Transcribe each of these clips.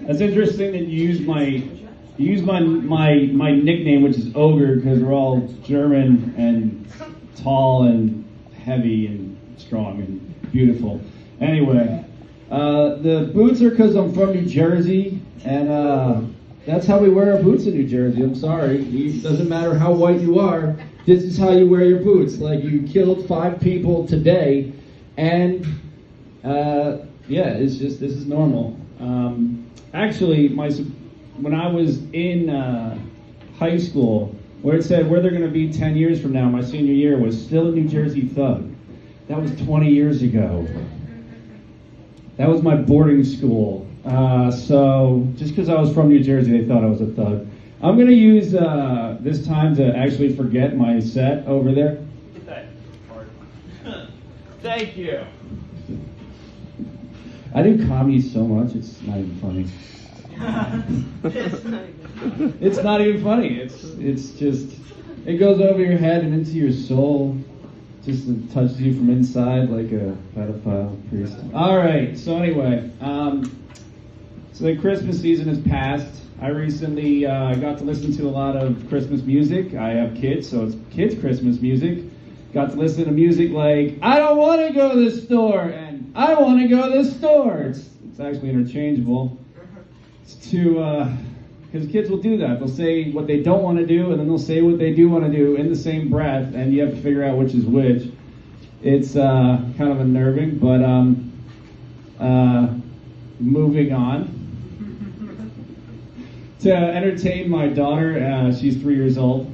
That's interesting that you use my nickname, which is Ogre, because we're all German and tall and heavy and strong and beautiful. Anyway, the boots are because I'm from New Jersey, and that's how we wear our boots in New Jersey. I'm sorry. It doesn't matter how white you are. This is how you wear your boots. Like, you killed 5 people today, and this is normal. Actually, when I was in high school, where it said where they're going to be 10 years from now, my senior year, was still a New Jersey thug. That was 20 years ago. That was my boarding school. So just because I was from New Jersey, they thought I was a thug. I'm going to use this time to actually forget my set over there. Get that card. Thank you. I do comedy so much, it's not even funny. It's not even funny. It's just, it goes over your head and into your soul. Just touches you from inside like a pedophile priest. All right, so anyway, so the Christmas season has passed. I recently got to listen to a lot of Christmas music. I have kids, so it's kids' Christmas music. Got to listen to music like, I don't want to go to the store, and I want to go to the store. It's actually interchangeable. It's because kids will do that. They'll say what they don't want to do, and then they'll say what they do want to do in the same breath, and you have to figure out which is which. It's kind of unnerving, but moving on. To entertain my daughter, she's 3 years old.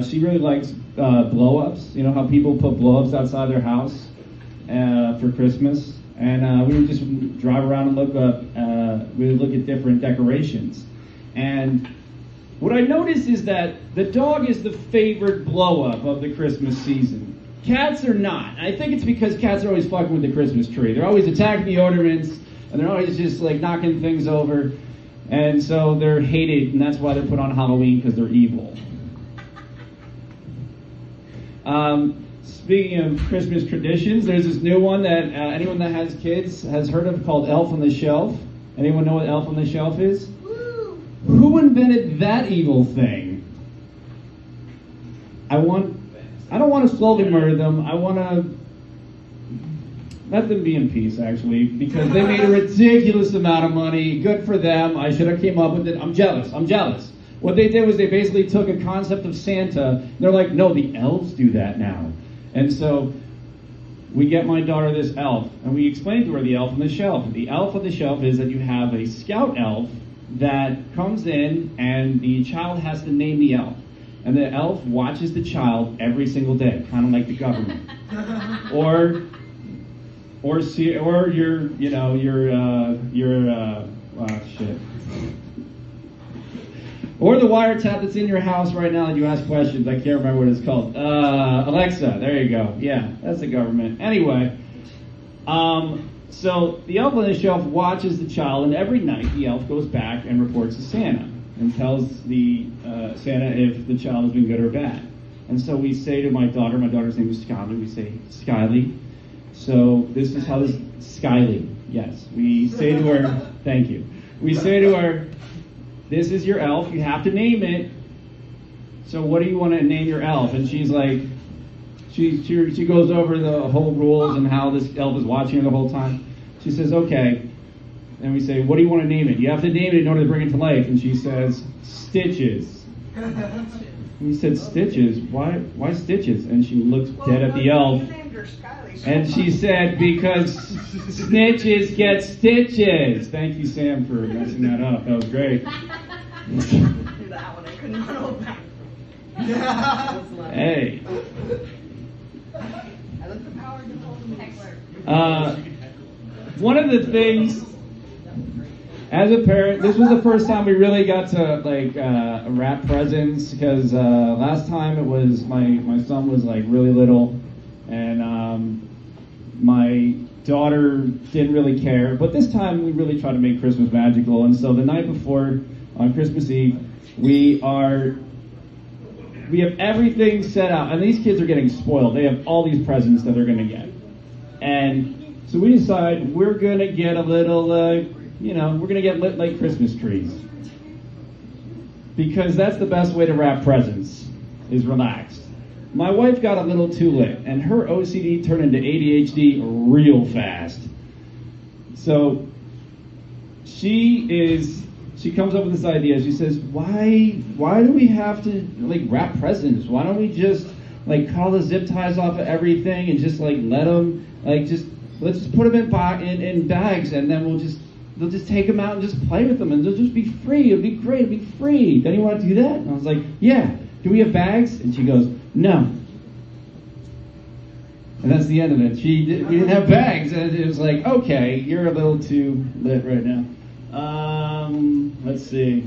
She really likes blow-ups. You know how people put blow-ups outside their house for Christmas? And we would just drive around and we would look at different decorations. And what I noticed is that the dog is the favored blow-up of the Christmas season. Cats are not. I think it's because cats are always fucking with the Christmas tree. They're always attacking the ornaments, and they're always just like knocking things over. And so they're hated, and that's why they're put on Halloween, because they're evil. Speaking of Christmas traditions, there's this new one that anyone that has kids has heard of called Elf on the Shelf. Anyone know what Elf on the Shelf is? Woo! Who invented that evil thing? I don't want to slowly murder them. I want to let them be in peace, actually, because they made a ridiculous amount of money. Good for them. I should have came up with it. I'm jealous. What they did was they basically took a concept of Santa, and they're like, no, the elves do that now. And so we get my daughter this elf, and we explain to her the elf on the shelf. The elf on the shelf is that you have a scout elf that comes in, and the child has to name the elf. And the elf watches the child every single day, kind of like the government. Or Or the wiretap that's in your house right now that you ask questions. I can't remember what it's called. Alexa, there you go. Yeah, that's the government. Anyway, so the elf on the shelf watches the child, and every night the elf goes back and reports to Santa and tells the Santa if the child has been good or bad. And so we say to my daughter's name is Skyly, we say, Skyly. So this is how this, Skyly, yes. We say to her, thank you. We say to her, this is your elf, you have to name it. So what do you want to name your elf? And she's like, she goes over the whole rules and how this elf is watching her the whole time. She says, okay. And we say, what do you want to name it? You have to name it in order to bring it to life. And she says, Stitches. And we said, Stitches? Why Stitches? And she looks dead at the elf. And she said, because snitches get stitches. Thank you, Sam, for messing that up. That was great. That one I could not hold back. Hey. I look the power to hold the heckler. One of the things, as a parent, this was the first time we really got to wrap presents, because last time it was my son was like really little, and my daughter didn't really care. But this time we really tried to make Christmas magical, and so the night before, on Christmas Eve, we have everything set out, and these kids are getting spoiled. They have all these presents that they're going to get, and So we decide we're going to get a little, we're going to get lit like Christmas trees. Because that's the best way to wrap presents, is relaxed. My wife got a little too lit, and her OCD turned into ADHD real fast. So she comes up with this idea. She says, why do we have to wrap presents? Why don't we just cut all the zip ties off of everything and just let them let's just put them in bags, and then they'll just take them out and just play with them, and they'll just be free. It'll be great. It'll be free. Don't you want to do that? And I was like, yeah. Do we have bags? And she goes, no. And that's the end of it. We didn't have bags, and it was like, okay, you're a little too lit right now. Let's see.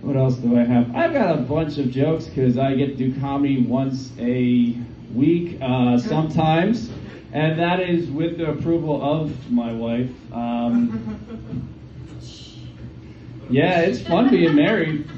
What else do I have? I've got a bunch of jokes because I get to do comedy once a week sometimes, and that is with the approval of my wife. Yeah, it's fun being married.